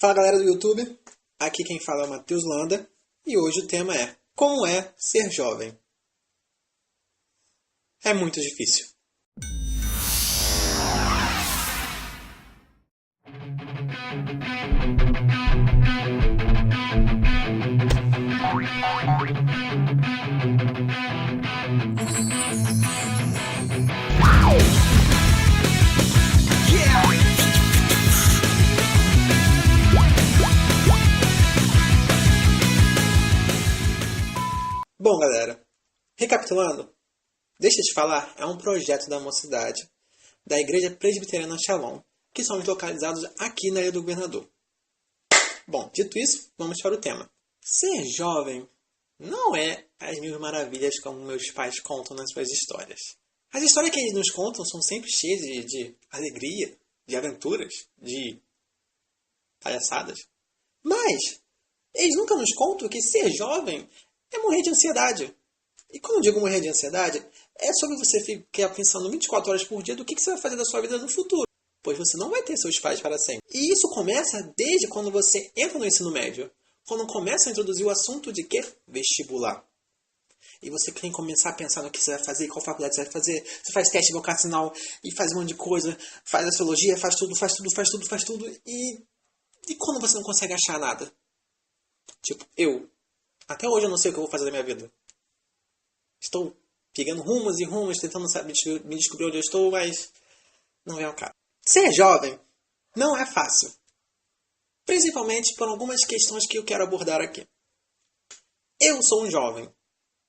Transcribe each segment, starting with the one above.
Fala galera do YouTube, aqui quem fala é o Matheus Landa e hoje o tema é como é ser jovem? É muito difícil. Bom galera, recapitulando, deixa eu te falar, é um projeto da mocidade, da Igreja Presbiteriana Shalom, que somos localizados aqui na Ilha do Governador. Bom, dito isso, vamos para o tema. Ser jovem não é as mil maravilhas como meus pais contam nas suas histórias. As histórias que eles nos contam são sempre cheias de alegria, de aventuras, de palhaçadas. Mas eles nunca nos contam que ser jovem é morrer de ansiedade. E quando eu digo morrer de ansiedade, é sobre você ficar pensando 24 horas por dia do que você vai fazer da sua vida no futuro. Pois você não vai ter seus pais para sempre. E isso começa desde quando você entra no ensino médio. Quando começa a introduzir o assunto de quê? Vestibular. E você tem que começar a pensar no que você vai fazer, qual faculdade você vai fazer. Você faz teste vocacional e faz um monte de coisa. Faz astrologia, faz tudo. E quando você não consegue achar nada? Tipo, até hoje eu não sei o que eu vou fazer da minha vida. Estou pegando rumos e rumos, tentando me descobrir onde eu estou, mas não é o caso. Ser jovem não é fácil. Principalmente por algumas questões que eu quero abordar aqui. Eu sou um jovem,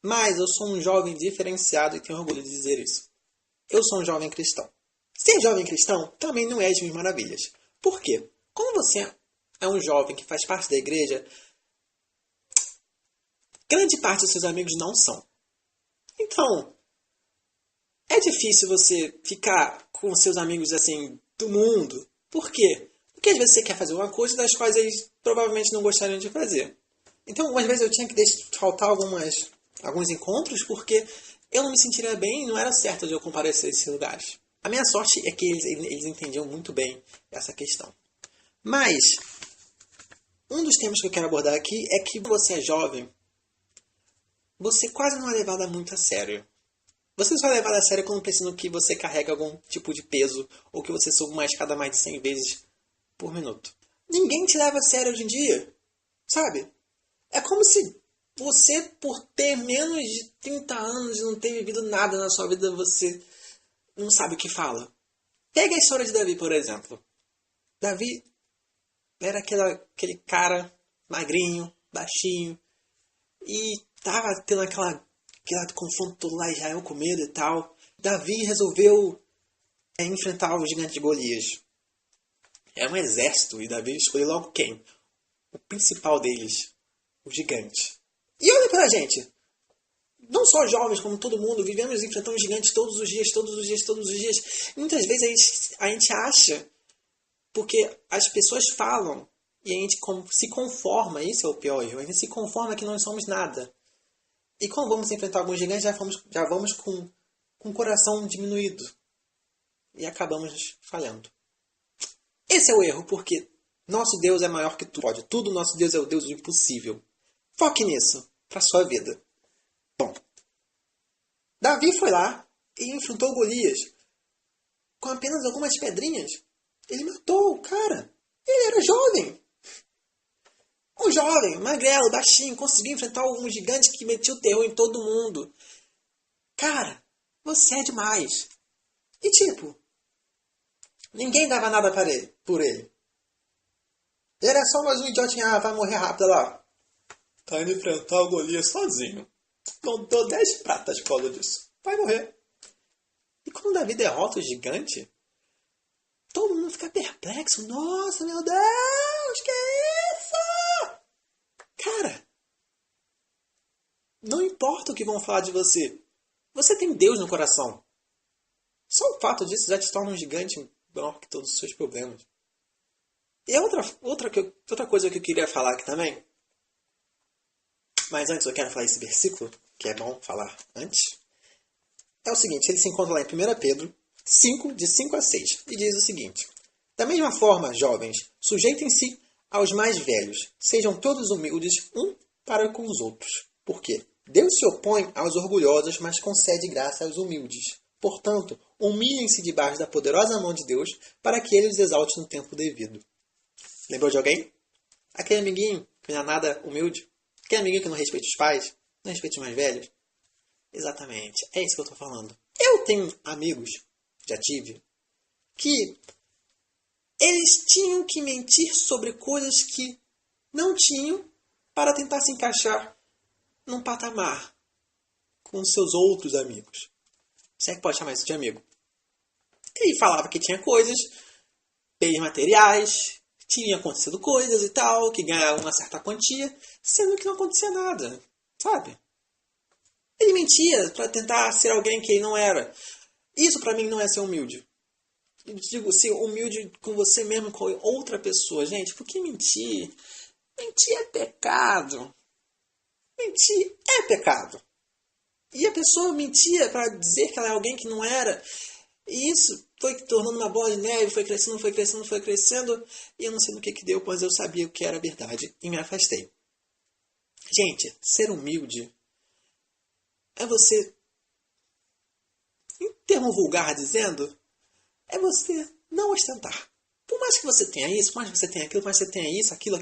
mas eu sou um jovem diferenciado e tenho orgulho de dizer isso. Eu sou um jovem cristão. Ser jovem cristão também não é de mil maravilhas. Por quê? Quando você é um jovem que faz parte da igreja, grande parte dos seus amigos não são. Então, é difícil você ficar com seus amigos assim do mundo. Por quê? Porque às vezes você quer fazer uma coisa das quais eles provavelmente não gostariam de fazer. Então, algumas vezes eu tinha que faltar alguns encontros porque eu não me sentiria bem e não era certo de eu comparecer a esses lugares. A minha sorte é que eles entendiam muito bem essa questão. Mas, um dos temas que eu quero abordar aqui é que você é jovem, você quase não é levado muito a sério. Você só é levado a sério quando pensa no que você carrega algum tipo de peso ou que você sobe uma escada mais de 100 vezes por minuto. Ninguém te leva a sério hoje em dia, sabe? É como se você, por ter menos de 30 anos e não ter vivido nada na sua vida, você não sabe o que fala. Pega a história de Davi, por exemplo. Davi era aquele cara magrinho, baixinho, e tava tendo aquele confronto todo lá, Israel com medo e tal. Davi resolveu enfrentar o gigante de Golias. É um exército e Davi escolheu logo quem? O principal deles, o gigante. E olha pra gente, não só jovens como todo mundo, vivemos enfrentando gigantes todos os dias. Muitas vezes a gente acha, porque as pessoas falam, e a gente se conforma, isso é o pior erro, a gente se conforma que não somos nada. E quando vamos enfrentar alguns gigantes, já vamos com o coração diminuído. E acabamos falhando. Esse é o erro, porque nosso Deus é maior que tudo. Pode tudo, nosso Deus é o Deus do impossível. Foque nisso, para a sua vida. Bom, Davi foi lá e enfrentou Golias. Com apenas algumas pedrinhas, ele matou o cara. Ele era jovem. Um jovem, magrelo, baixinho, conseguiu enfrentar um gigante que metia o terror em todo mundo. Cara, você é demais. E tipo, ninguém dava nada por ele. Ele era só mais um idiotinha, vai morrer rápido lá. Tá indo enfrentar o Golias sozinho. Não dou 10 pratas por causa disso. Vai morrer. E quando Davi derrota o gigante, todo mundo fica perplexo. Nossa, meu Deus, que é isso? Cara, não importa o que vão falar de você. Você tem Deus no coração. Só o fato disso já te torna um gigante maior que todos os seus problemas. E outra coisa que eu queria falar aqui também. Mas antes eu quero falar esse versículo, que é bom falar antes. É o seguinte, ele se encontra lá em 1 Pedro 5, de 5 a 6. E diz o seguinte. Da mesma forma, jovens, sujeitem-se aos mais velhos, sejam todos humildes um para com os outros. Por quê? Deus se opõe aos orgulhosos, mas concede graça aos humildes. Portanto, humilhem-se debaixo da poderosa mão de Deus, para que ele os exalte no tempo devido. Lembrou de alguém? Aquele amiguinho que não é nada humilde? Aquele amiguinho que não respeita os pais? Não respeita os mais velhos? Exatamente, é isso que eu estou falando. Eu tenho amigos, já tive, que eles tinham que mentir sobre coisas que não tinham para tentar se encaixar num patamar com seus outros amigos. Se é que pode chamar isso de amigo. Ele falava que tinha coisas, bens materiais, tinha acontecido coisas e tal, que ganhava uma certa quantia, sendo que não acontecia nada, sabe? Ele mentia para tentar ser alguém que ele não era. Isso para mim não é ser humilde. Eu digo ser humilde com você mesmo, com outra pessoa. Gente, por que mentir? Mentir é pecado. Mentir é pecado. E a pessoa mentia para dizer que ela é alguém que não era. E isso foi tornando uma bola de neve, foi crescendo, foi crescendo, foi crescendo. E eu não sei no que deu, mas eu sabia o que era verdade e me afastei. Gente, ser humilde é você, em termo vulgar dizendo, é você não ostentar. Por mais que você tenha isso, por mais que você tenha aquilo, por mais que você tenha isso, aquilo,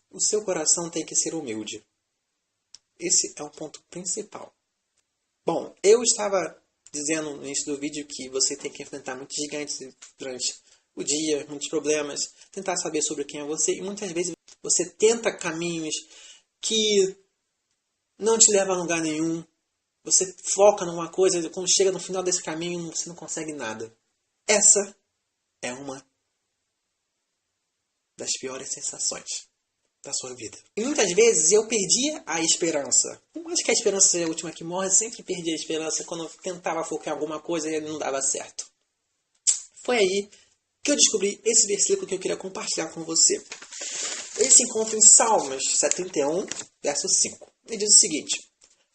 o seu coração tem que ser humilde. Esse é o ponto principal. Bom, eu estava dizendo no início do vídeo que você tem que enfrentar muitos gigantes durante o dia, muitos problemas, tentar saber sobre quem é você, e muitas vezes você tenta caminhos que não te levam a lugar nenhum. Você foca numa coisa e quando chega no final desse caminho você não consegue nada. Essa é uma das piores sensações da sua vida. E muitas vezes eu perdia a esperança. Por mais que a esperança seja a última que morre, eu sempre perdia a esperança quando eu tentava focar em alguma coisa e não dava certo. Foi aí que eu descobri esse versículo que eu queria compartilhar com você. Ele se encontra em Salmos 71, verso 5. Ele diz o seguinte: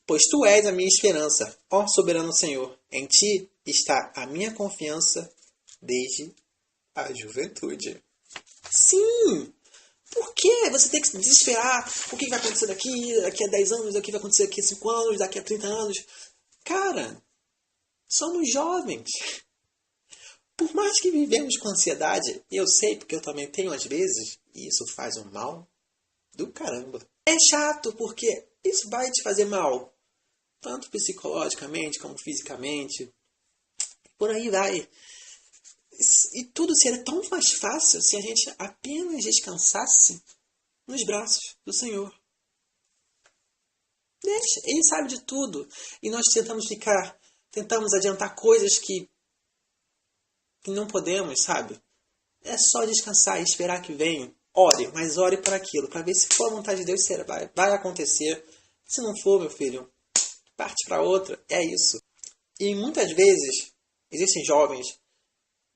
pois tu és a minha esperança, ó soberano Senhor. Em ti está a minha confiança desde a juventude. Sim! Por que você tem que se desesperar? O que vai acontecer daqui a 10 anos? O que vai acontecer daqui a 5 anos? Daqui a 30 anos? Cara, somos jovens. Por mais que vivemos com ansiedade, eu sei porque eu também tenho às vezes, e isso faz um mal do caramba. É chato porque isso vai te fazer mal. Tanto psicologicamente como fisicamente. Por aí vai. E tudo seria tão mais fácil se a gente apenas descansasse nos braços do Senhor. Deixa, Ele sabe de tudo. E nós tentamos adiantar coisas que não podemos, sabe? É só descansar e esperar que venha. Ore, mas ore para aquilo, para ver se for a vontade de Deus, vai acontecer. Se não for, meu filho, parte para outra. É isso. E muitas vezes existem jovens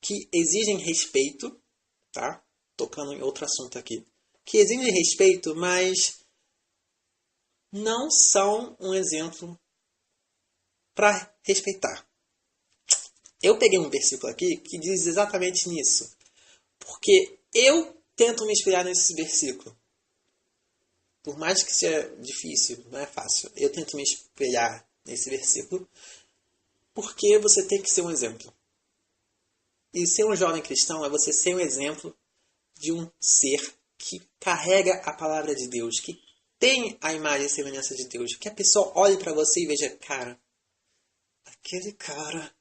que exigem respeito, tá? Tocando em outro assunto aqui. Que exigem respeito, mas não são um exemplo para respeitar. Eu peguei um versículo aqui que diz exatamente nisso. Porque eu tento me inspirar nesse versículo. Por mais que seja difícil, não é fácil. Eu tento me espelhar nesse versículo. Porque você tem que ser um exemplo. E ser um jovem cristão é você ser um exemplo de um ser que carrega a palavra de Deus, que tem a imagem e semelhança de Deus, que a pessoa olhe para você e veja, cara, aquele cara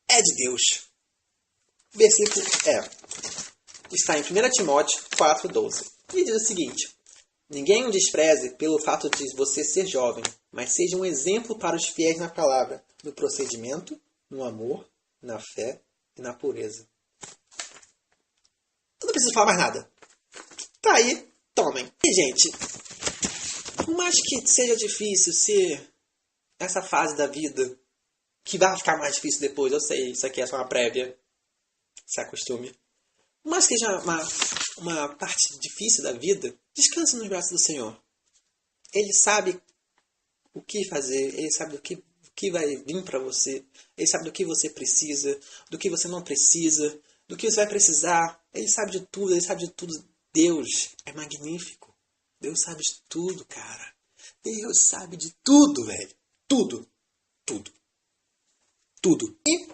é de Deus. O versículo está em 1 Timóteo 4,12. E diz o seguinte: ninguém o despreze pelo fato de você ser jovem, mas seja um exemplo para os fiéis na palavra, no procedimento, no amor, na fé e na pureza. Eu não preciso falar mais nada. Tá aí, tomem. E, gente, por mais que seja difícil ser essa fase da vida, que vai ficar mais difícil depois, eu sei, isso aqui é só uma prévia, se acostume. Por mais que seja uma parte difícil da vida, descanse nos braços do Senhor. Ele sabe o que fazer, Ele sabe o que que vai vir para você. Ele sabe do que você precisa, do que você não precisa, do que você vai precisar. Ele sabe de tudo, ele sabe de tudo. Deus é magnífico. Deus sabe de tudo, cara. Deus sabe de tudo, velho. Tudo. Tudo. Tudo. E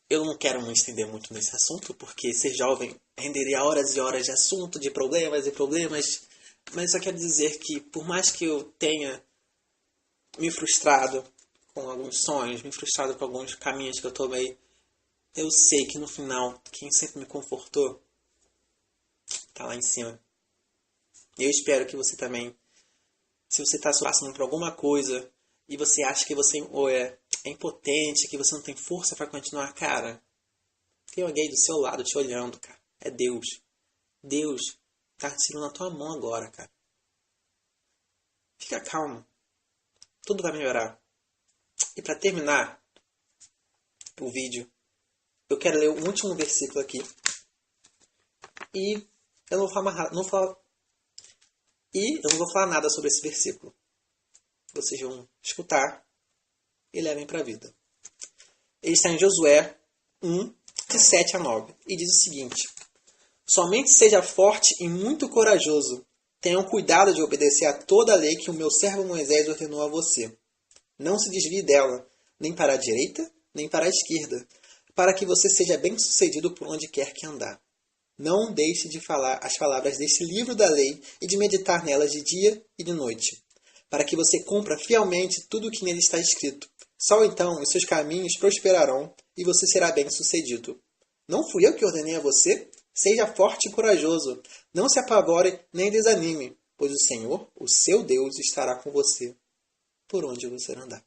eu não quero me estender muito nesse assunto, porque ser jovem renderia horas e horas de assunto, de problemas e problemas. Mas só quero dizer que, por mais que eu tenha me frustrado com alguns sonhos, me frustrado com alguns caminhos que eu tomei, eu sei que no final, quem sempre me confortou tá lá em cima. Eu espero que você também, se você está passando por alguma coisa e você acha que você é impotente, que você não tem força para continuar, cara, tem alguém do seu lado te olhando, cara. É Deus. Deus tá segurando na tua mão agora, cara. Fica calmo. Tudo vai melhorar. E para terminar o vídeo, eu quero ler o último versículo aqui. E eu não vou falar nada sobre esse versículo. Vocês vão escutar e levem para a vida. Ele está em Josué 1, de 7 a 9. E diz o seguinte: somente seja forte e muito corajoso. Tenham cuidado de obedecer a toda a lei que o meu servo Moisés ordenou a você. Não se desvie dela, nem para a direita, nem para a esquerda, para que você seja bem-sucedido por onde quer que andar. Não deixe de falar as palavras deste livro da lei e de meditar nelas de dia e de noite, para que você cumpra fielmente tudo o que nele está escrito. Só então os seus caminhos prosperarão e você será bem-sucedido. Não fui eu que ordenei a você? Seja forte e corajoso. Não se apavore nem desanime, pois o Senhor, o seu Deus, estará com você por onde você andar.